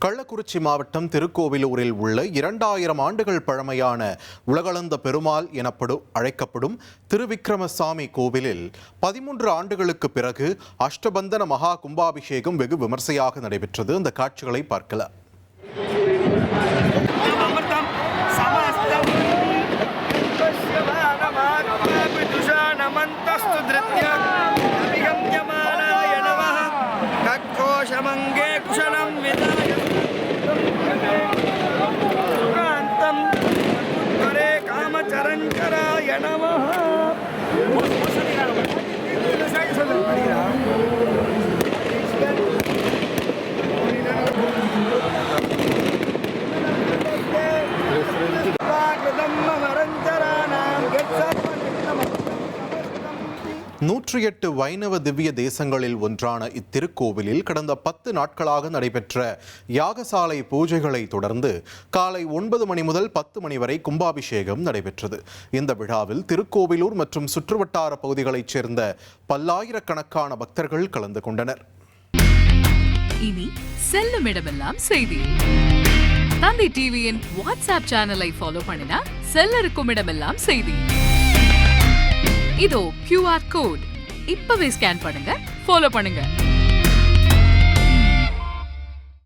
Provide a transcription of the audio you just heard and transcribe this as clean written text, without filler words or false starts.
கள்ளக்குறிச்சி மாவட்டம் திருக்கோவிலூரில் உள்ள 2000 ஆண்டுகள் பழமையான உலகளந்த பெருமாள் அழைக்கப்படும் திருவிக்கிரமசாமி கோவிலில் 13 ஆண்டுகளுக்கு பிறகு அஷ்டபந்தன மகா கும்பாபிஷேகம் வெகு விமர்சையாக நடைபெற்றது. அந்த காட்சிகளை பார்க்கலாம். நூற்றி 108 வைணவ திவ்ய தேசங்களில் ஒன்றான இத்திருக்கோவிலில் கடந்த 10 நாட்களாக நடைபெற்ற யாகசாலை பூஜைகளை தொடர்ந்து காலை 9 மணி முதல் 10 மணி வரை கும்பாபிஷேகம் நடைபெற்றது. இந்த விழாவில் திருக்கோவிலூர் மற்றும் சுற்றுவட்டார பகுதிகளைச் சேர்ந்த பல்லாயிரக்கணக்கான பக்தர்கள் கலந்து கொண்டனர். இனி செல்லும் இடமெல்லாம் செய்தி. தந்தி டிவியின் வாட்ஸ்அப் சேனலை ஃபாலோ பண்ணினா செல்ல இருக்கும் இடமெல்லாம் செய்தி. இதோ QR கோட் இப்பவே ஸ்கேன் பண்ணுங்க, ஃபாலோ பண்ணுங்க.